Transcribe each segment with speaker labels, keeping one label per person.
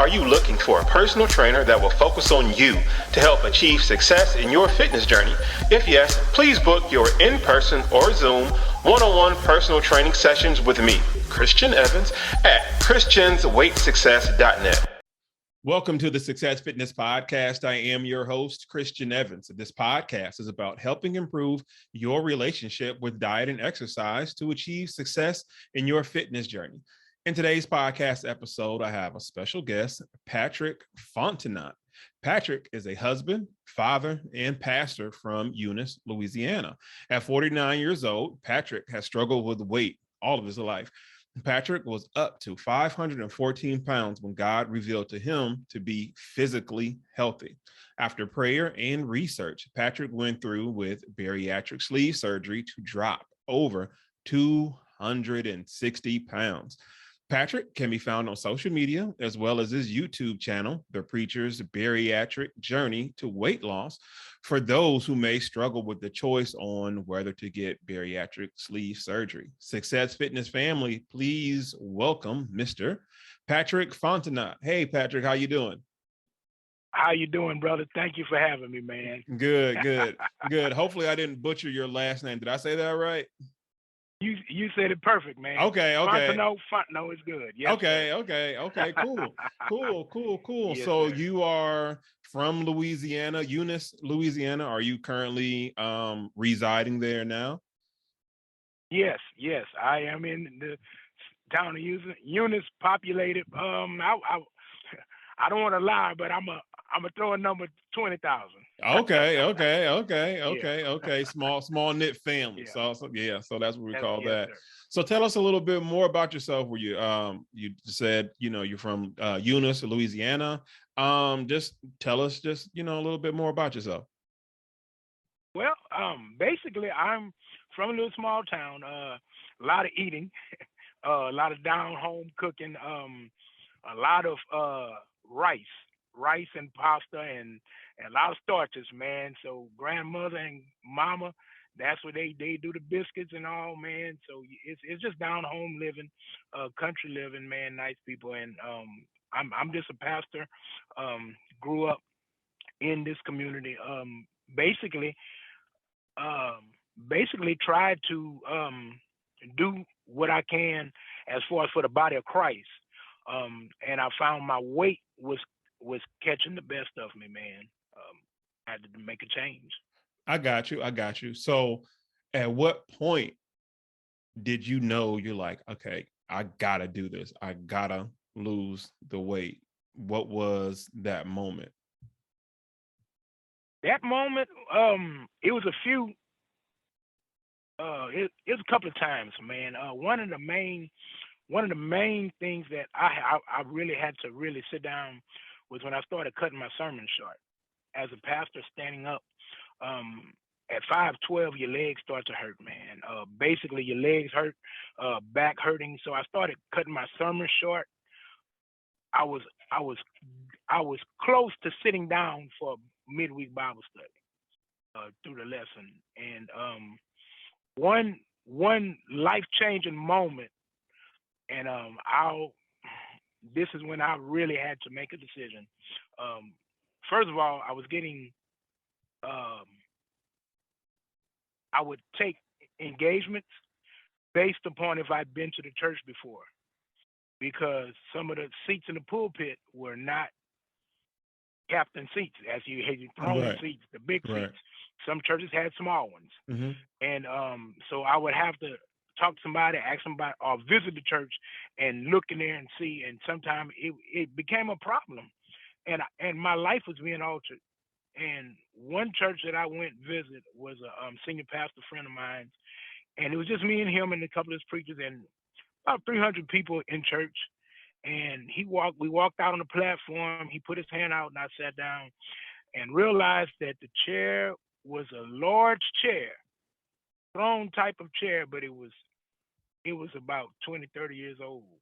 Speaker 1: Are you looking for a personal trainer that will focus on you to help achieve success in your fitness journey? If yes, please book your in-person or Zoom one-on-one personal training sessions with me, Christian Evans, at christiansweightsuccess.net.
Speaker 2: Welcome to the Success Fitness Podcast. I am your host, Christian Evans. This podcast is about helping improve your relationship with diet and exercise to achieve success in your fitness journey. In today's podcast episode, I have a special guest, Patrick Fontenot. Patrick is a husband, father, and pastor from Eunice, Louisiana. At 49 years old, Patrick has struggled with weight all of his life. Patrick was up to 514 pounds when God revealed to him to be physically healthy. After prayer and research, Patrick went through with bariatric sleeve surgery to drop over 260 pounds. Patrick can be found on social media as well as his YouTube channel, The Preacher's Bariatric Journey to Weight Loss, for those who may struggle with the choice on whether to get bariatric sleeve surgery. Success Fitness family, please welcome Mr. Patrick Fontenot. Hey, Patrick, how you doing?
Speaker 3: How you doing, brother? Thank you for having me, man.
Speaker 2: Good. Hopefully I didn't butcher your last name. Did I say that right?
Speaker 3: You said it perfect, man.
Speaker 2: Okay.
Speaker 3: Fontenot is good. Yes,
Speaker 2: okay. Cool.
Speaker 3: Yes,
Speaker 2: So
Speaker 3: sir.
Speaker 2: you are from Louisiana, Eunice, Louisiana. Are you currently residing there now?
Speaker 3: Yes. I am in the town of Eunice, populated. I don't want to lie, but I'm a throw a number 20,000.
Speaker 2: Okay. Small knit family.
Speaker 3: Yeah.
Speaker 2: So that's what we call that.
Speaker 3: Sir.
Speaker 2: So tell us a little bit more about yourself. Were you said you're from Eunice, Louisiana. Just tell us a little bit more about yourself.
Speaker 3: Well, basically I'm from a little small town. A lot of eating, a lot of down home cooking, a lot of rice and pasta and a lot of starches, man. So grandmother and mama, that's what they do the biscuits and all, man. So it's just down home living, country living, man. Nice people, and I'm just a pastor. Grew up in this community. Basically tried to do what I can as far as for the body of Christ. And I found my weight was catching the best of me, man. I had to make a change.
Speaker 2: I got you. So at what point did you know you're like, okay, I gotta do this. I gotta lose the weight. What was that moment?
Speaker 3: That moment, it was a few, it was a couple of times, man. One of the main things that I really had to really sit down was when I started cutting my sermon short. As a pastor standing up, at 5'12", your legs start to hurt, man. Basically, your legs hurt, back hurting. So I started cutting my sermon short. I was close to sitting down for midweek Bible study through the lesson, and one life-changing moment, and this is when I really had to make a decision. First of all, I was getting, I would take engagements based upon if I'd been to the church before, because some of the seats in the pulpit were not captain seats, as you had your throne seats, the big seats. Some churches had small ones.
Speaker 2: Mm-hmm.
Speaker 3: And so I would have to talk to somebody, ask somebody, or visit the church and look in there and see. And sometimes it became a problem. And my life was being altered. And one church that I went visit was a senior pastor friend of mine. And it was just me and him and a couple of his preachers and about 300 people in church. And we walked out on the platform. He put his hand out and I sat down and realized that the chair was a large chair, throne type of chair, but it was about 20, 30 years old.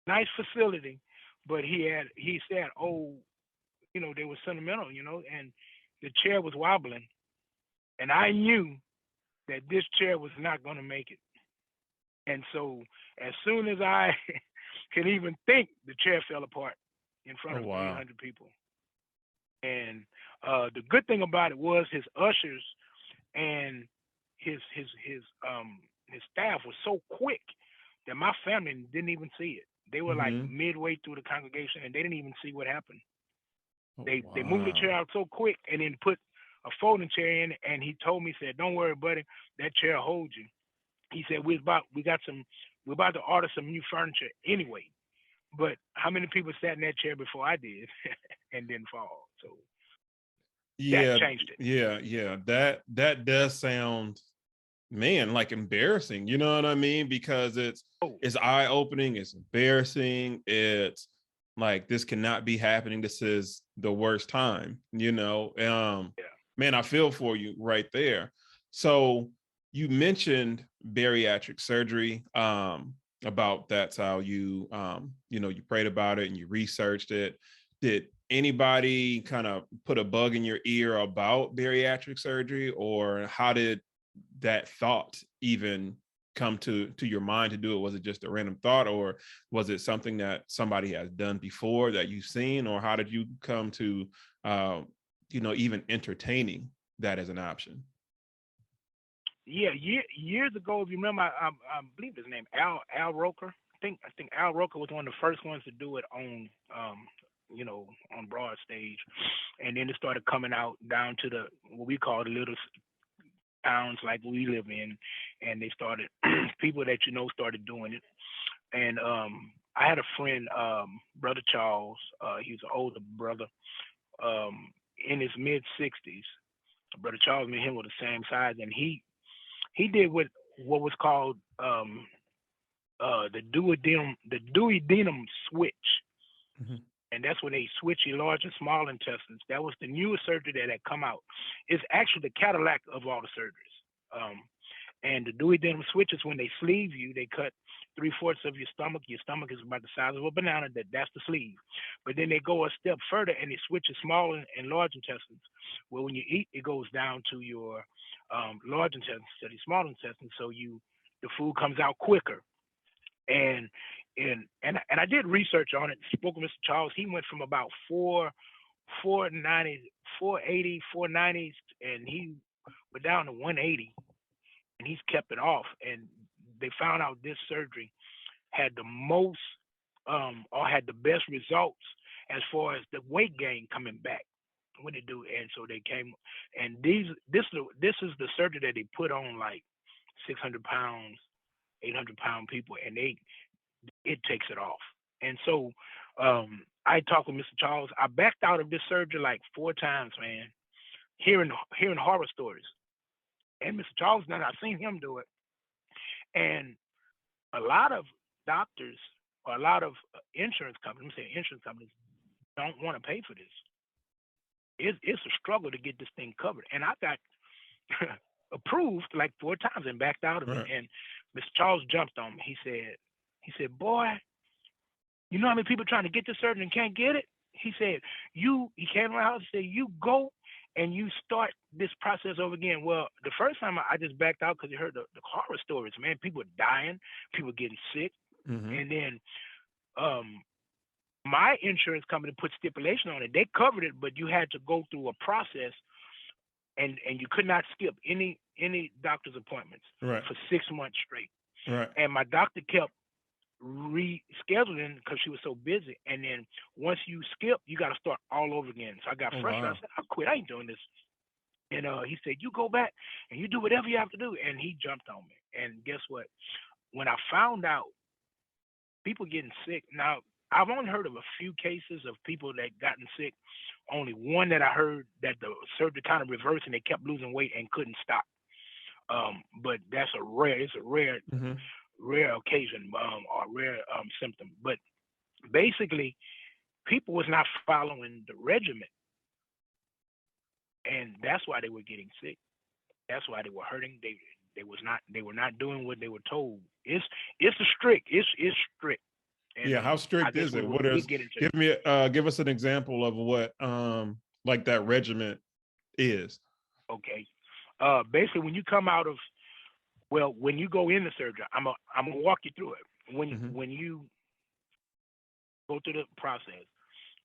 Speaker 3: Nice facility, but he said, they were sentimental, and the chair was wobbling. And I knew that this chair was not going to make it. And so as soon as I could even think, the chair fell apart. in front of
Speaker 2: wow.
Speaker 3: 300 people. And the good thing about it was his ushers and his staff was so quick that my family didn't even see it. They were like midway through the congregation and they didn't even see what happened.
Speaker 2: Oh,
Speaker 3: They moved the chair out so quick and then put a folding chair in, and he told me, said, "Don't worry, buddy, that chair will hold you." He said, we're about to order some new furniture anyway. But how many people sat in that chair before I did and didn't fall? So that changed it.
Speaker 2: Yeah. That does sound, man, like embarrassing. You know what I mean? Because it's eye-opening, it's embarrassing, it's like, this cannot be happening. This is the worst time, you know. Man, I feel for you right there. So you mentioned bariatric surgery, about that's how you you prayed about it and you researched it. Did anybody kind of put a bug in your ear about bariatric surgery, or how did that thought even come to your mind to do it? Was it just a random thought, or was it something that somebody has done before that you've seen, or how did you come to even entertaining that as an option?
Speaker 3: Yeah, years ago, if you remember, I believe his name Al Roker. I think Al Roker was one of the first ones to do it on on broad stage, and then it started coming out down to the what we call the little towns like we live in, and they started people that started doing it. And I had a friend, Brother Charles. He was an older brother, in his mid 60s. Brother Charles and him were the same size, and he did what was called the duodenum switch. And that's when they switch your large and small intestines. That was the newest surgery that had come out. It's actually the Cadillac of all the surgeries. And the duodenum switch is when they sleeve you, they cut 3/4 of your stomach. Your stomach is about the size of a banana. That's the sleeve. But then they go a step further and they switch your small and large intestines. Well, when you eat, it goes down to your large intestines to the small intestines, so the food comes out quicker. And I did research on it. Spoke with Mr. Charles. He went from about 490, 480, 490s, and he went down to 180, and he's kept it off. And they found out this surgery had the most or had the best results as far as the weight gain coming back when they do. And so they came, and this is the surgery that they put on like 600 pounds, 800-pound people, and it takes it off. And so I talked with Mr. Charles. I backed out of this surgery like 4 times, man, hearing horror stories. And Mr. Charles, now I've seen him do it. And a lot of doctors or a lot of insurance companies don't want to pay for this. It's a struggle to get this thing covered. And I got approved like 4 times and backed out of it. And Mr. Charles jumped on me. He said, boy, you know how many people trying to get this surgery and can't get it? He said, he came around and said, you go and you start this process over again. Well, the first time I just backed out because you heard the horror stories, man. People dying, people getting sick. And then my insurance company put stipulation on it. They covered it, but you had to go through a process, and you could not skip any doctor's appointments for 6 months straight. And my doctor kept rescheduling because she was so busy. And then once you skip, you got to start all over again. So I got frustrated. Wow. I said, I quit. I ain't doing this. And he said, you go back and you do whatever you have to do. And he jumped on me. And guess what? When I found out people getting sick, now I've only heard of a few cases of people that gotten sick. Only one that I heard that the surgery kind of reversed and they kept losing weight and couldn't stop. But it's a rare occasion or rare symptom. But basically, people was not following the regimen, and that's why they were getting sick. That's why they were hurting. They were not doing what they were told. It's strict. It's strict. And,
Speaker 2: how strict is it? What is? Give us an example of what like that regimen is.
Speaker 3: Okay. Basically, when you come out of, when you go into surgery, I'm gonna walk you through it. When you go through the process,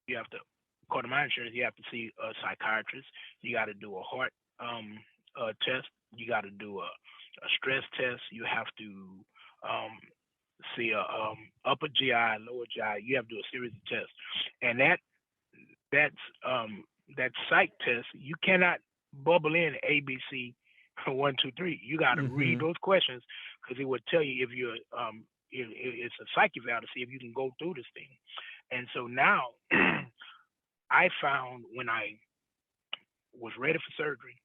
Speaker 3: You have to, according to my insurance, you have to see a psychiatrist. You got to do a heart test. You got to do a stress test. You have to see a upper GI, lower GI. You have to do a series of tests, and that psych test, you cannot bubble in ABC 1, 2, 3. You got to read those questions because it would tell you if you're it's a psych eval to see if you can go through this thing. And so now I found when I was ready for surgery,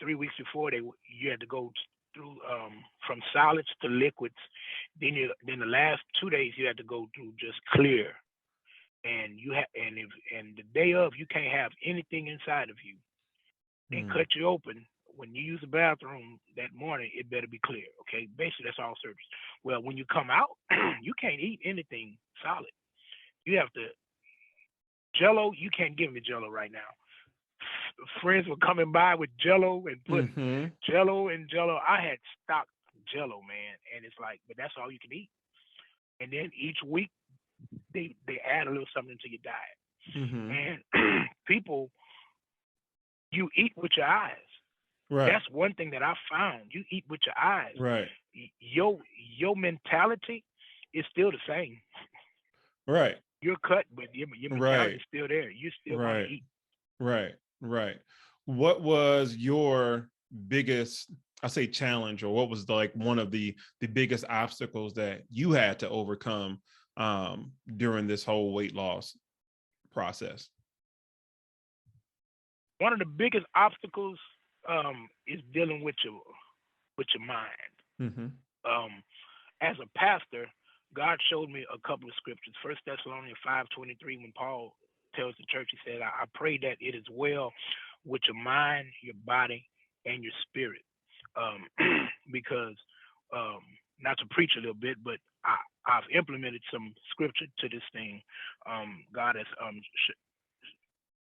Speaker 3: 3 weeks before you had to go through from solids to liquids. Then the last 2 days you had to go through just clear. And the day of, you can't have anything inside of you and cut you open. When you use the bathroom that morning, it better be clear. Okay, basically that's all surgery. Well, when you come out, you can't eat anything solid. You have to Jello. You can't give me Jello right now. Friends were coming by with Jello and put Jello and Jello. I had stocked Jello, man, and it's like, but that's all you can eat. And then each week, they add a little something to your diet. And people, you eat with your eyes.
Speaker 2: Right.
Speaker 3: That's one thing that I found. You eat with your eyes.
Speaker 2: Right.
Speaker 3: Your mentality is still the same.
Speaker 2: Right.
Speaker 3: You're cut, but your mentality is still there. You still want to eat.
Speaker 2: Right. Right. What was your biggest, I say, challenge, or what was like one of the biggest obstacles that you had to overcome during this whole weight loss process?
Speaker 3: One of the biggest obstacles is dealing with your mind. As a pastor, God showed me a couple of scriptures. 1 Thessalonians 5:23, when Paul tells the church, he said, I pray that it is well with your mind, your body, and your spirit. Because not to preach a little bit, but I've implemented some scripture to this thing. God has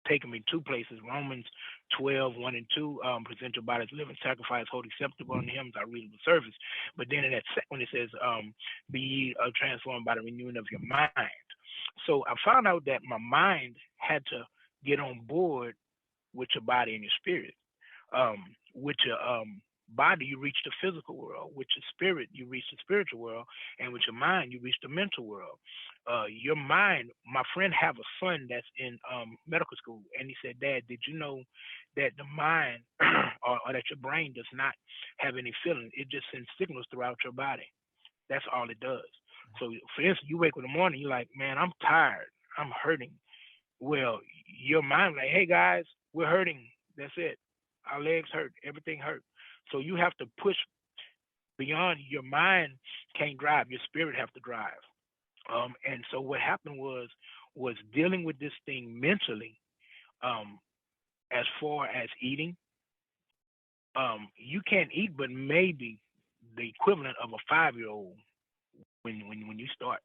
Speaker 3: taken me 2 places. Romans 12:1 and 2, present your body as living sacrifice, holy, acceptable unto him, our reasonable service. But then in that second one, it says, be ye transformed by the renewing of your mind. So I found out that my mind had to get on board with your body and your spirit. With your body, you reach the physical world. With your spirit, you reach the spiritual world. And with your mind, you reach the mental world. Your mind, my friend have a son that's in medical school. And he said, Dad, did you know that the mind or that your brain does not have any feeling? It just sends signals throughout your body. That's all it does. So, for instance, you wake up in the morning, you're like, man, I'm tired. I'm hurting. Well, your mind like, hey, guys, we're hurting. That's it. Our legs hurt. Everything hurt. So you have to push beyond. Your mind can't drive. Your spirit have to drive. And so what happened was dealing with this thing mentally. As far as eating, you can't eat, but maybe the equivalent of a 5-year-old when you start,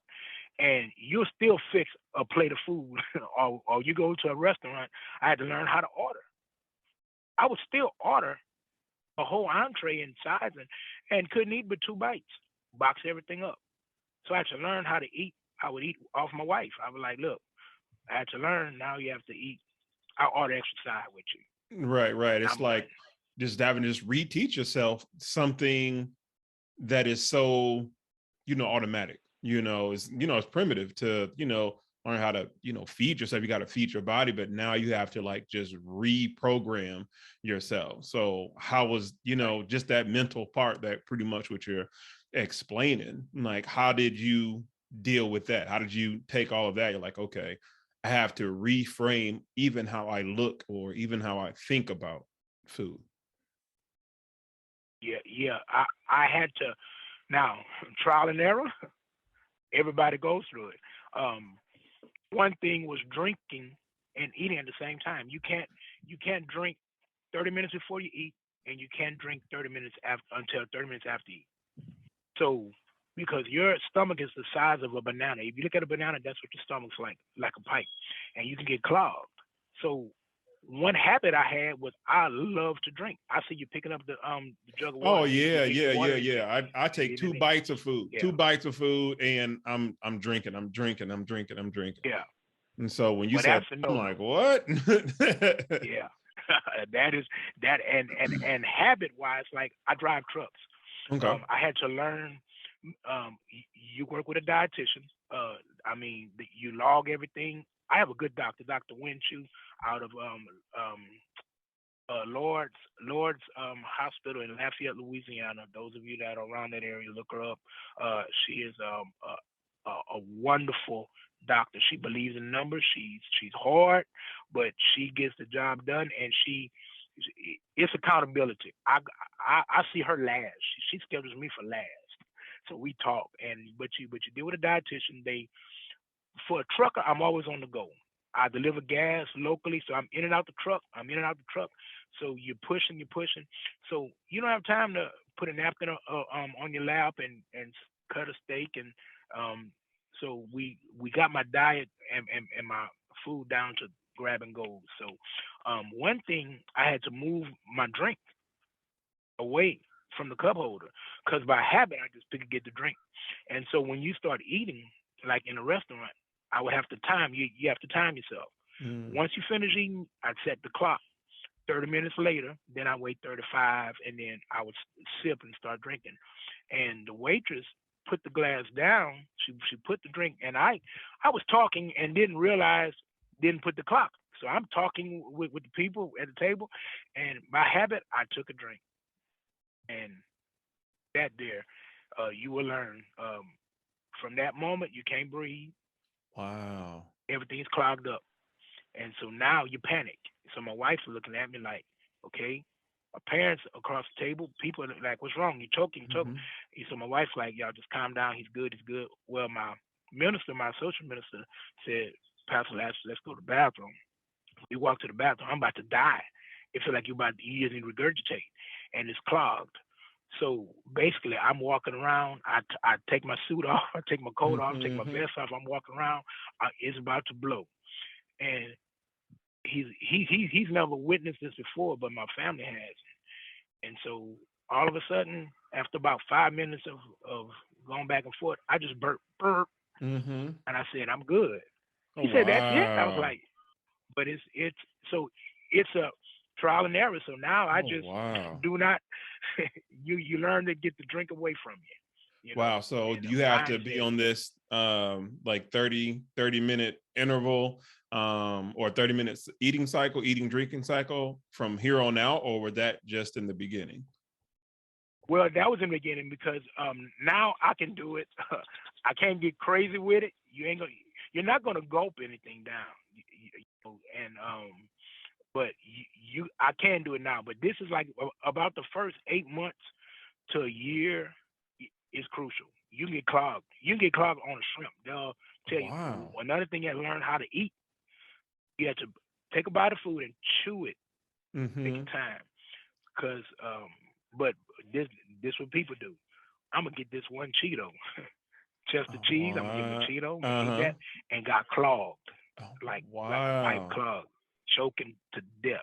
Speaker 3: and you'll still fix a plate of food, or you go to a restaurant. I had to learn how to order. I would still order a whole entree in size and couldn't eat but 2 bites, box everything up. So I had to learn how to eat. I would eat off my wife. I was like, look, I had to learn. Now you have to eat. I'll order exercise with you.
Speaker 2: Right. It's like just having to just reteach yourself something that is so, automatic, it's primitive to, learn how to, feed yourself. You got to feed your body, but now you have to like just reprogram yourself. So how was, just that mental part, that pretty much what you're explaining, like, how did you deal with that? How did you take all of that? You're like, okay, I have to reframe even how I look or even how I think about food.
Speaker 3: Yeah. I had to, now, trial and error, everybody goes through it. One thing was drinking and eating at the same time. You can't drink 30 minutes before you eat, and you can't drink 30 minutes until 30 minutes after you eat. So, because your stomach is the size of a banana. If you look at a banana, that's what your stomach's like a pipe, and you can get clogged. So, one habit I had was I love to drink. I see you picking up the jug of water.
Speaker 2: Oh yeah. I take 2 bites of food, 2 bites of food, and I'm drinking.
Speaker 3: Yeah.
Speaker 2: And so when you
Speaker 3: But
Speaker 2: said,
Speaker 3: that's a
Speaker 2: I'm
Speaker 3: no-no.
Speaker 2: like, what?
Speaker 3: Yeah. That is that, and habit wise, like I drive trucks.
Speaker 2: Okay.
Speaker 3: I had to learn. You work with a dietitian. You log everything. I have a good doctor, Dr. Winchew, out of Lord's Hospital in Lafayette, Louisiana. Those of you that are around that area, look her up. She is a wonderful doctor. She believes in numbers. She's hard, but she gets the job done, and it's accountability. I see her last. She schedules me for last, so we talk. But you deal with a dietitian. For a trucker, I'm always on the go. I deliver gas locally, so I'm in and out the truck. So you're pushing. So you don't have time to put a napkin on your lap and cut a steak. And so we got my diet and my food down to grab and go. So one thing, I had to move my drink away from the cup holder, because by habit I just pick get the drink. And so when you start eating, like in a restaurant, I would have to time you. You have to time yourself. Once you finish eating, I'd set the clock. 30 minutes later, then I wait 35, and then I would sip and start drinking. And the waitress put the glass down. She put the drink, and I was talking and didn't put the clock. So I'm talking with the people at the table, and by habit, I took a drink. And that there, you will learn. From that moment, you can't breathe.
Speaker 2: Wow.
Speaker 3: Everything's clogged up. And so now you panic. So my wife's looking at me like, okay. My parents across the table, people are like, what's wrong? You choking. So my wife's like, y'all just calm down. He's good. Well, my social minister said, Pastor, let's go to the bathroom. We walk to the bathroom. I'm about to die. It feels like you didn't regurgitate, and it's clogged. So basically, I'm walking around. I take my suit off. I take my coat off. Take my vest off. I'm walking around. It's about to blow. And he's never witnessed this before, but my family has. And so all of a sudden, after about 5 minutes of going back and forth, I just burp, and I said, I'm good. He said, that's it. I was like, but it's a trial and error. So now I just do not. You learn to get the drink away from you.
Speaker 2: Wow. So do you have to be on this like 30 minute interval or 30 minutes eating drinking cycle from here on out, or was that just in the beginning?
Speaker 3: Well, that was in the beginning, because now I can do it. I can't get crazy with it. You're not gonna gulp anything down. But I can do it now. But this is like about the first 8 months to a year is crucial. You get clogged. You get clogged on a shrimp. They'll tell you. Another thing you have to learn how to eat. You have to take a bite of food and chew it. Take your time. Because but this what people do. I'm gonna get this one Cheeto. Chester cheese. I'm gonna give a Cheeto. I'm gonna eat that, and got clogged. Like a pipe clogged, choking to death.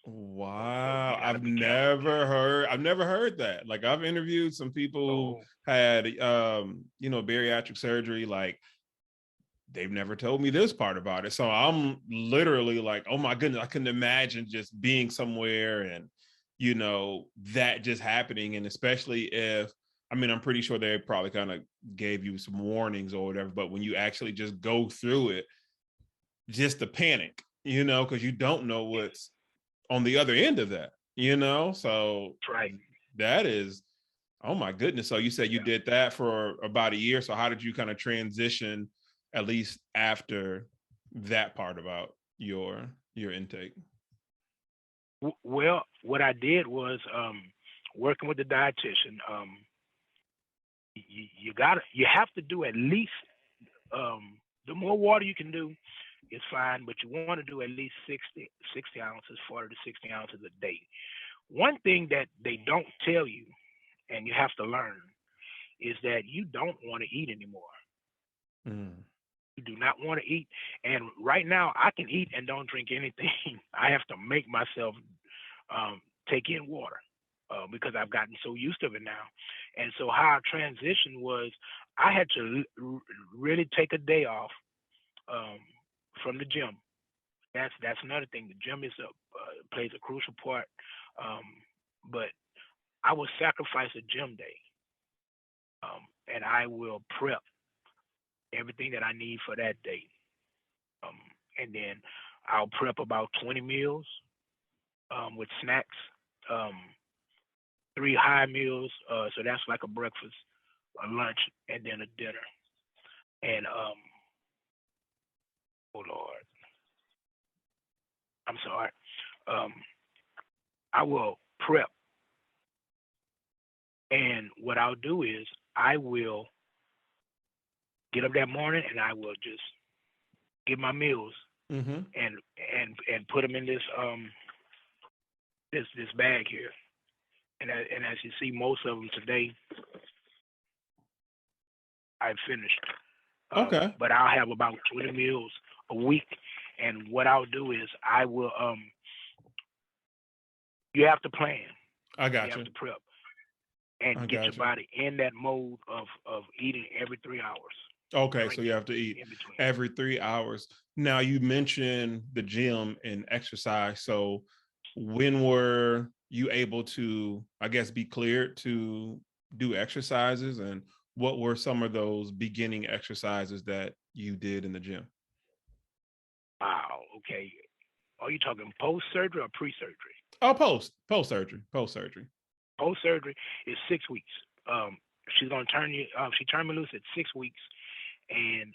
Speaker 2: Wow. I've never heard that. Like, I've interviewed some people who had bariatric surgery. Like, they've never told me this part about it. So I'm literally like, oh my goodness, I couldn't imagine just being somewhere and that just happening. And especially if, I'm pretty sure they probably kind of gave you some warnings or whatever, but when you actually just go through it, just the panic, because you don't know what's on the other end of that, so
Speaker 3: right.
Speaker 2: That is, oh my goodness. So you said you did that for about a year. So how did you kind of transition, at least after that part about your intake?
Speaker 3: Well, what I did was working with the dietitian. You have to do at least the more water you can do is fine, but you want to do at least 60 ounces, 40 to 60 ounces a day. One thing that they don't tell you, and you have to learn, is that you don't want to eat anymore. You do not want to eat. And right now, I can eat and don't drink anything. I have to make myself take in water because I've gotten so used to it now. And so how I transitioned was I had to really take a day off from the gym. That's another thing. The gym plays a crucial part. Um, but I will sacrifice a gym day, and I will prep everything that I need for that day. Um, and then I'll prep about 20 meals with snacks, um, three high meals. So that's like a breakfast, a lunch, and then a dinner. And oh Lord, I'm sorry. Um, I will prep, and what I'll do is I will get up that morning and I will just get my meals
Speaker 2: Mm-hmm.
Speaker 3: and put them in this bag here. And as you see, most of them today I've finished.
Speaker 2: Okay.
Speaker 3: But I'll have about 20 meals a week. And what I'll do is I will you have to plan.
Speaker 2: I
Speaker 3: You
Speaker 2: got
Speaker 3: have
Speaker 2: you.
Speaker 3: to prep and
Speaker 2: I
Speaker 3: get your
Speaker 2: got you.
Speaker 3: body in that mode of eating every 3 hours,
Speaker 2: Okay, so you
Speaker 3: drinking
Speaker 2: have to eat
Speaker 3: in between.
Speaker 2: every 3 hours. Now you mentioned the gym and exercise. So when were you able to, I guess, be cleared to do exercises, and what were some of those beginning exercises that you did in the gym?
Speaker 3: Wow, okay. Are you talking post surgery or pre surgery?
Speaker 2: Oh, post surgery, post surgery.
Speaker 3: Post surgery is 6 weeks. Um, she's gonna turn you. She turned me loose at 6 weeks, and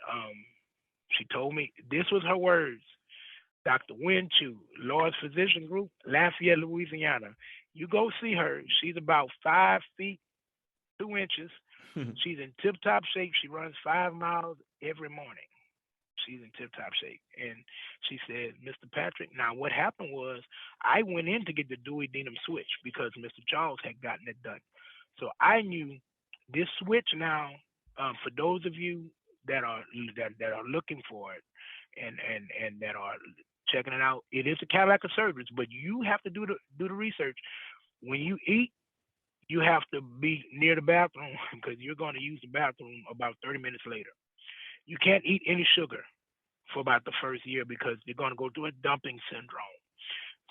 Speaker 3: she told me this was her words. Dr. Wen Chu, Lord's Physician Group, Lafayette, Louisiana. You go see her. She's about 5 feet 2 inches. She's in tip top shape. She runs 5 miles every morning. She's in tip top shape. And she said, Mr. Patrick, now what happened was I went in to get the Dewey Denham switch because Mr. Charles had gotten it done. So I knew this switch now, for those of you that are looking for it and that are checking it out, it is a Cadillac of surgeries, but you have to do the research. When you eat, you have to be near the bathroom because you're going to use the bathroom about 30 minutes later. You can't eat any sugar for about the first year because you're going to go through a dumping syndrome.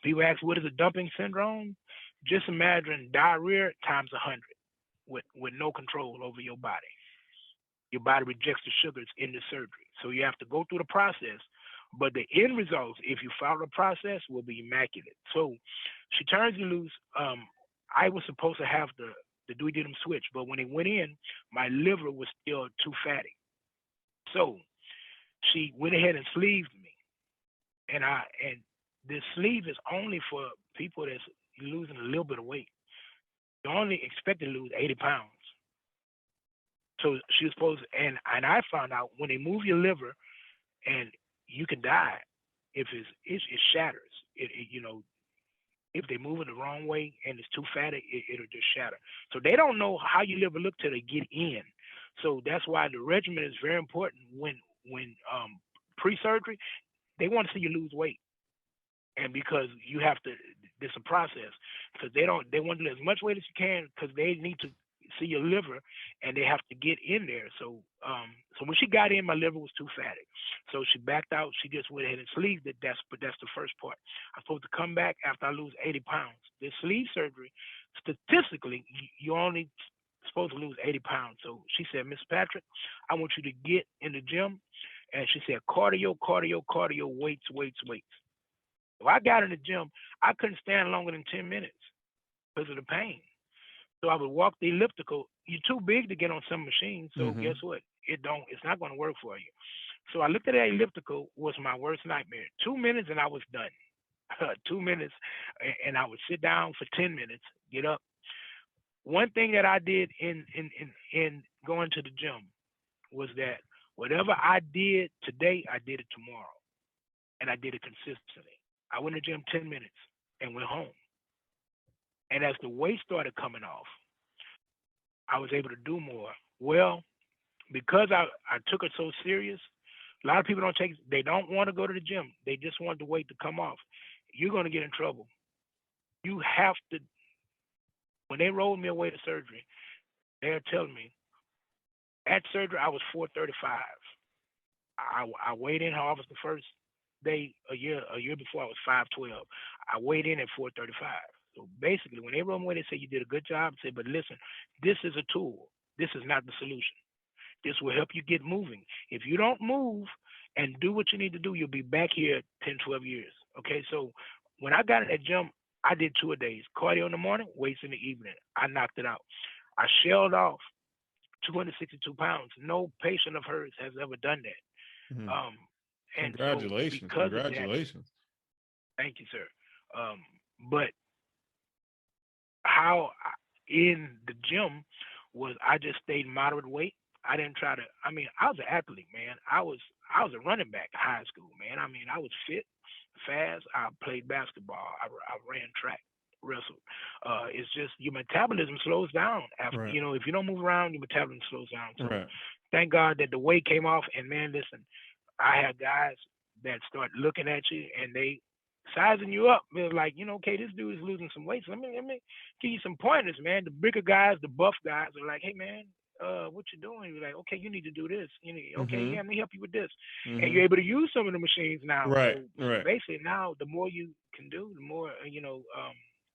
Speaker 3: People ask, what is a dumping syndrome? Just imagine diarrhea times 100 with no control over your body. Your body rejects the sugars in the surgery. So you have to go through the process. But the end results, if you follow the process, will be immaculate. So she turns you loose. I was supposed to have the Dewey Denham switch, but when it went in, my liver was still too fatty. So she went ahead and sleeved me. And this sleeve is only for people that's losing a little bit of weight. You're only expected to lose 80 pounds. So she was supposed to, and I found out when they move your liver and you can die if it shatters. If they move it the wrong way and it's too fatty, it'll just shatter. So they don't know how your liver look till they get in. So that's why the regimen is very important when pre-surgery. They want to see you lose weight, and because you have to, this is a process because they want to lose as much weight as you can because they need to see your liver and they have to get in there. So when she got in, my liver was too fatty. So she backed out. She just went ahead and sleeved it. That's the first part. I'm supposed to come back after I lose 80 pounds. This sleeve surgery, statistically, you only supposed to lose 80 pounds. So she said, Miss Patrick, I want you to get in the gym. And she said, cardio, cardio, cardio, weights, weights, weights. So I got in the gym. I couldn't stand longer than 10 minutes because of the pain. So I would walk the elliptical. You're too big to get on some machines, so guess what? It's not going to work for you. So I looked at that elliptical was my worst nightmare. 2 minutes and I was done. 2 minutes and I would sit down for 10 minutes, get up. One thing that I did in going to the gym was that whatever I did today, I did it tomorrow, and I did it consistently. I went to the gym 10 minutes and went home. And as the weight started coming off, I was able to do more. Well, because I took it so serious, a lot of people they don't want to go to the gym. They just want the weight to come off. You're going to get in trouble. You have to, when they rolled me away to surgery, they're telling me, at surgery, I was 435. I weighed in August the 1st. day a year before I was 5'12". I weighed in at 435. So basically, when they run away, they say you did a good job. I say, but listen, this is a tool. This is not the solution. This will help you get moving. If you don't move and do what you need to do, you'll be back here 10, 12 years. Okay, so when I got in that gym, I did 2 a days. Cardio in the morning, weights in the evening. I knocked it out. I shelled off 262 pounds. No patient of hers has ever done that.
Speaker 2: Mhm.
Speaker 3: And so
Speaker 2: Congratulations.
Speaker 3: because of that,
Speaker 2: Congratulations.
Speaker 3: thank you, sir. But how in the gym was I just stayed moderate weight. I didn't try to. I mean, I was an athlete, man. I was a running back in high school, man. I mean, I was fit, fast. I played basketball. I ran track, wrestled. It's just your metabolism slows down after.
Speaker 2: Right.
Speaker 3: You know, if you don't move around, your metabolism slows down. So
Speaker 2: Right.
Speaker 3: thank God that the weight came off. And man, listen, I had guys that start looking at you and they sizing you up. They're like, okay, this dude is losing some weight. So let me give you some pointers, man. The bigger guys, the buff guys are like, hey man, what you doing? You're like, okay, you need to do this. Okay,
Speaker 2: Mm-hmm.
Speaker 3: yeah, let me help you with this. And
Speaker 2: Mm-hmm.
Speaker 3: you're able to use some of the machines now.
Speaker 2: Right.
Speaker 3: So
Speaker 2: Right.
Speaker 3: basically now the more you can do, the more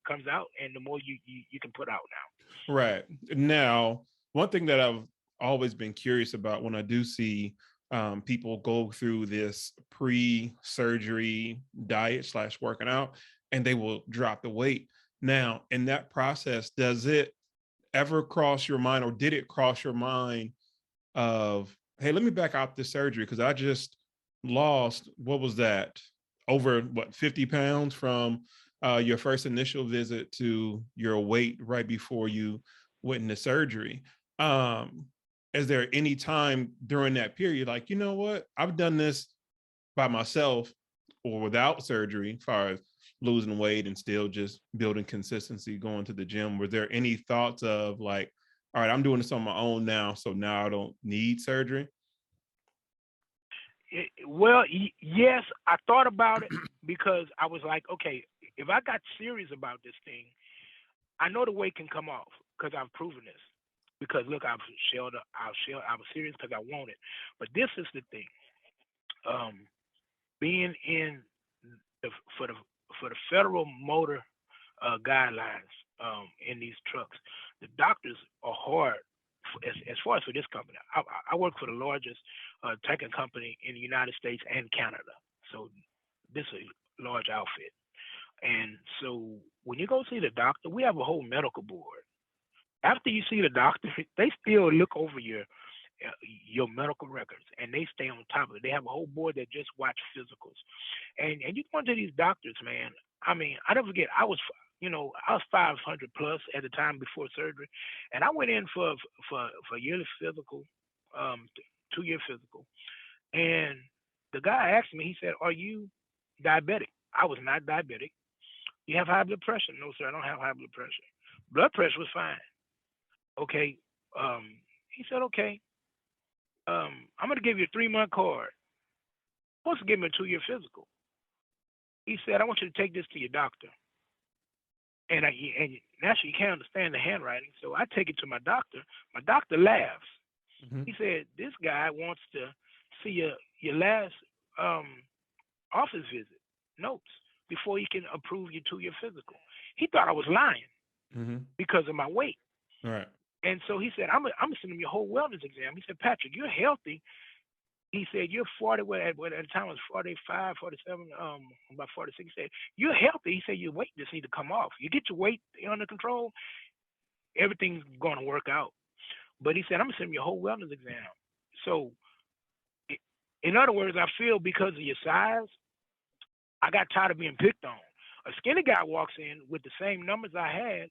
Speaker 3: comes out and the more you can put out now.
Speaker 2: Right. Now, one thing that I've always been curious about when I do see people go through this pre-surgery diet / working out, and they will drop the weight. Now, in that process, does it ever cross your mind, or did it cross your mind of, hey, let me back out this surgery because I just lost, what was that, over 50 pounds from your first initial visit to your weight right before you went into surgery? um is there any time during that period, like, you know what, I've done this by myself or without surgery, as far as losing weight and still just building consistency going to the gym? Were there any thoughts of like, all right, I'm doing this on my own now, so now I don't need surgery?
Speaker 3: Well, yes, I thought about it because I was like, okay, if I got serious about this thing, I know the weight can come off because I've proven this. Because look, I was serious because I want it. But this is the thing. Um, Being in the for the for the federal motor guidelines in these trucks, the doctors are hard. As far as for this company, I work for the largest trucking company in the United States and Canada. So this is a large outfit. And so when you go see the doctor, we have a whole medical board. After you see the doctor, they still look over your medical records and they stay on top of it. They have a whole board that just watch physicals. And you go into these doctors, man. I mean, I never forget. I was 500 plus at the time before surgery, and I went in for a yearly physical, 2 year physical, and the guy asked me. He said, "Are you diabetic?" I was not diabetic. You have high blood pressure? No, sir, I don't have high blood pressure. Blood pressure was fine. Okay. He said, okay. I'm gonna give you a 3 month card. Supposed to give me a 2 year physical. He said, I want you to take this to your doctor. And naturally you can't understand the handwriting, so I take it to my doctor. My doctor laughs.
Speaker 2: Mm-hmm.
Speaker 3: He said, this guy wants to see your last office visit notes before he can approve your 2 year physical. He thought I was lying
Speaker 2: Mm-hmm.
Speaker 3: because of my weight.
Speaker 2: All right.
Speaker 3: And so he said, I'm gonna send him your whole wellness exam. He said, Patrick, you're healthy. He said, you're 40, at the time I was 45, 47, about 46. He said, you're healthy. He said, your weight just need to come off. You get your weight under control, everything's going to work out. But he said, I'm going to send you your whole wellness exam. So, in other words, I feel because of your size, I got tired of being picked on. A skinny guy walks in with the same numbers I had,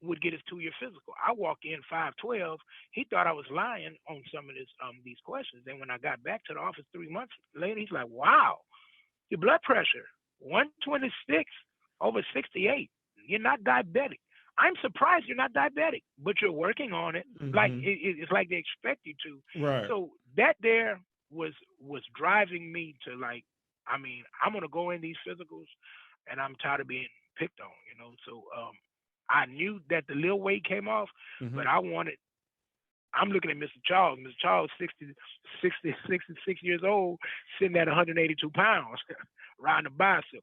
Speaker 3: would get his 2 year physical. I walk in 5'12". He thought I was lying on some of these questions. Then when I got back to the office 3 months later, he's like, "Wow, your blood pressure 126 over 68. You're not diabetic. I'm surprised you're not diabetic, but you're working on it.
Speaker 2: Mm-hmm.
Speaker 3: Like it's like they expect you to."
Speaker 2: Right.
Speaker 3: So that there was driving me to like, I mean, I'm gonna go in these physicals, and I'm tired of being picked on. So I knew that the little weight came off,
Speaker 2: Mm-hmm.
Speaker 3: but I wanted I'm looking at Mr. Charles. Mr. Charles, 66 years old, sitting at 182 pounds, riding a bicycle,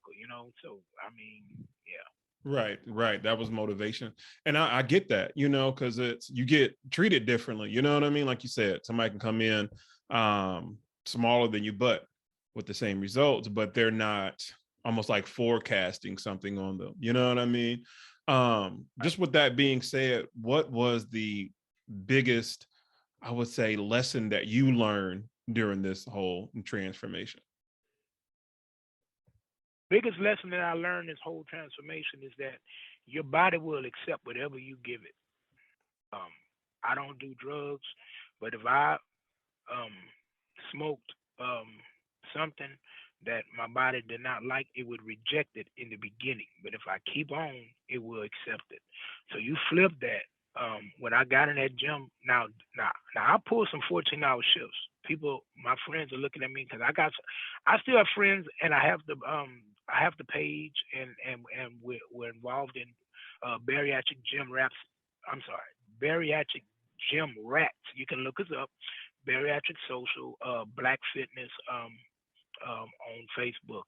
Speaker 3: So, I mean, yeah.
Speaker 2: Right. That was motivation. And I get that, because you get treated differently. You know what I mean? Like you said, somebody can come in smaller than you, but with the same results, but they're not almost like forecasting something on them. You know what I mean? Just with that being said, what was the biggest, I would say, lesson that you learned during this whole transformation?
Speaker 3: Biggest lesson that I learned this whole transformation is that your body will accept whatever you give it. Um, I don't do drugs, but if I um, smoked something that my body did not like, it would reject it in the beginning. But if I keep on, it will accept it. So you flip that. When I got in that gym, now I pulled some 14-hour shifts. People, my friends are looking at me because I still have friends, and I have the page, and we're involved in bariatric gym rats. I'm sorry, bariatric gym rats. You can look us up, bariatric social, Black Fitness on Facebook.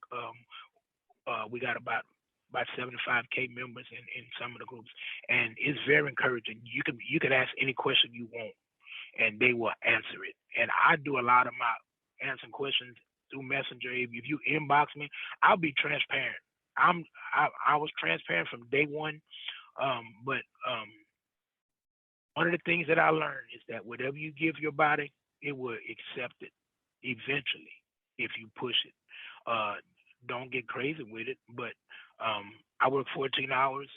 Speaker 3: We got about 75K members in some of the groups, and it's very encouraging. You can ask any question you want, and they will answer it. And I do a lot of my answering questions through Messenger. If you inbox me, I'll be transparent. I was transparent from day one, but one of the things that I learned is that whatever you give your body, it will accept it eventually if you push it. Don't get crazy with it, but I work 14 hours.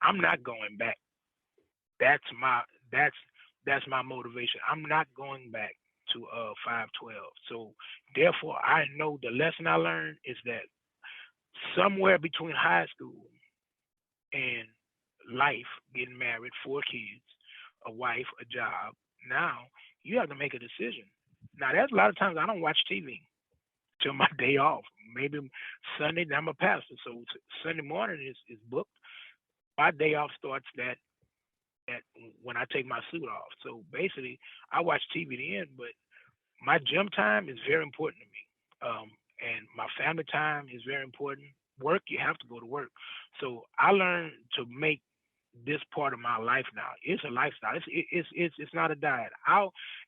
Speaker 3: I'm not going back. That's my motivation. I'm not going back to 512. So therefore, I know the lesson I learned is that somewhere between high school and life, getting married, 4 kids, a wife, a job, now you have to make a decision. Now, there's a lot of times I don't watch TV till my day off. Maybe Sunday, I'm a pastor, so Sunday morning is booked. My day off starts that when I take my suit off. So basically, I watch TV then, but my gym time is very important to me. And my family time is very important. Work, you have to go to work. So I learned to make this part of my life now. It's a lifestyle. It's not a diet.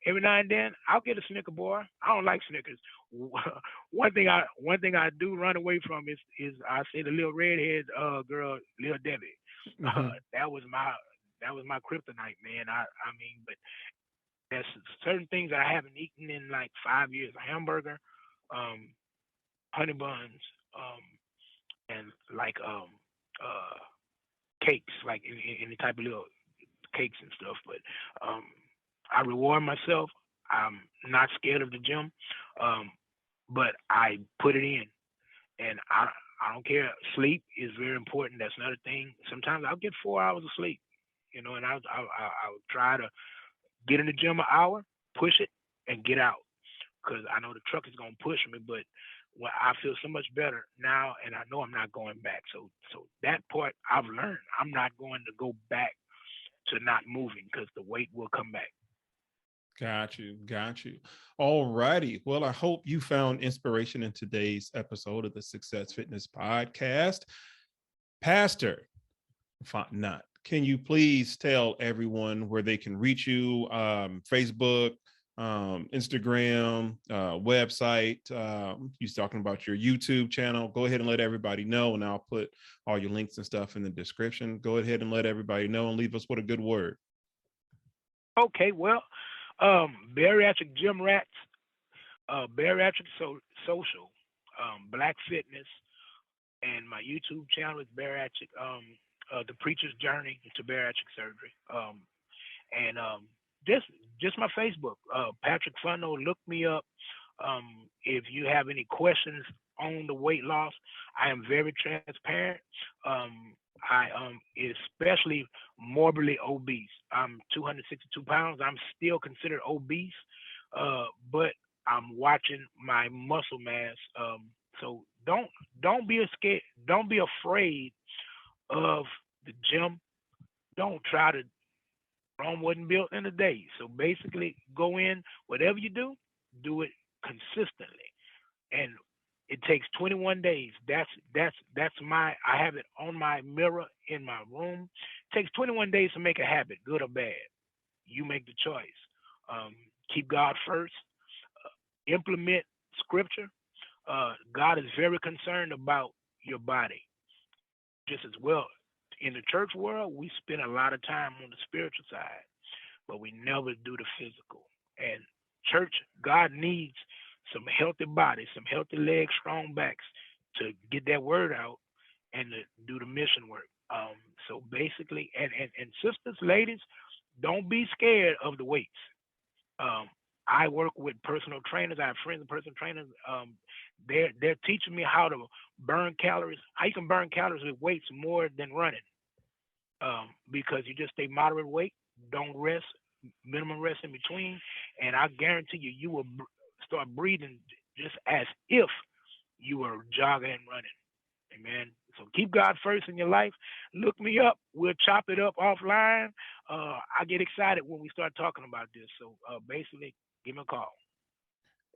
Speaker 3: Every now and then I'll get a Snicker bar. I don't like Snickers. One thing I do run away from is I say the little redhead girl, Lil Debbie.
Speaker 2: Mm-hmm.
Speaker 3: That was my kryptonite, man. I mean, but there's certain things that I haven't eaten in like 5 years. A hamburger, honey buns, and like cakes, like any type of little cakes and stuff. But I reward myself. I'm not scared of the gym, but I put it in, and I don't care. Sleep is very important. That's another thing. Sometimes I'll get 4 hours of sleep, and I'll try to get in the gym an hour, push it, and get out, because I know the truck is gonna push me, but well, I feel so much better now, and I know I'm not going back. So that part I've learned. I'm not going to go back to not moving because the weight will come back.
Speaker 2: Got you. All righty. Well, I hope you found inspiration in today's episode of the Success Fitness Podcast. Pastor Fontenot, can you please tell everyone where they can reach you? Facebook, Instagram, website. He's talking about your YouTube channel. Go ahead and let everybody know, and I'll put all your links and stuff in the description. Go ahead and let everybody know and leave us with a good word.
Speaker 3: Okay, well, bariatric gym rats, bariatric social, Black Fitness, and my YouTube channel is bariatric, the preacher's journey to bariatric surgery, and just my Facebook, Patrick Fontenot. Look me up. If you have any questions on the weight loss, I am very transparent. I especially morbidly obese. I'm 262 pounds. I'm still considered obese, but I'm watching my muscle mass. So don't be scared. Don't be afraid of the gym. Don't try to Rome wasn't built in a day. So basically, go in, whatever you do it consistently. And it takes 21 days. That's my, I have it on my mirror in my room. It takes 21 days to make a habit, good or bad. You make the choice. Keep God first. Implement scripture. God is very concerned about your body, just as well. In the church world, we spend a lot of time on the spiritual side, but we never do the physical. And church, God needs some healthy bodies, some healthy legs, strong backs to get that word out and to do the mission work. So basically, and sisters, ladies, don't be scared of the weights. Um, I work with personal trainers. I have friends and personal trainers. They're teaching me how to burn calories. How you can burn calories with weights more than running. Because you just stay moderate weight, don't rest, minimum rest in between, and I guarantee you, you will start breathing just as if you were jogging and running. Amen. So keep God first in your life. Look me up. We'll chop it up offline. I get excited when we start talking about this. So basically, give me a call.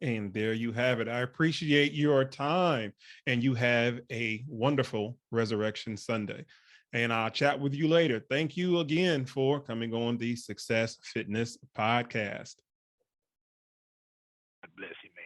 Speaker 2: And there you have it. I appreciate your time, and you have a wonderful Resurrection Sunday. And I'll chat with you later. Thank you again for coming on the Success Fitness Podcast.
Speaker 3: God bless you, man.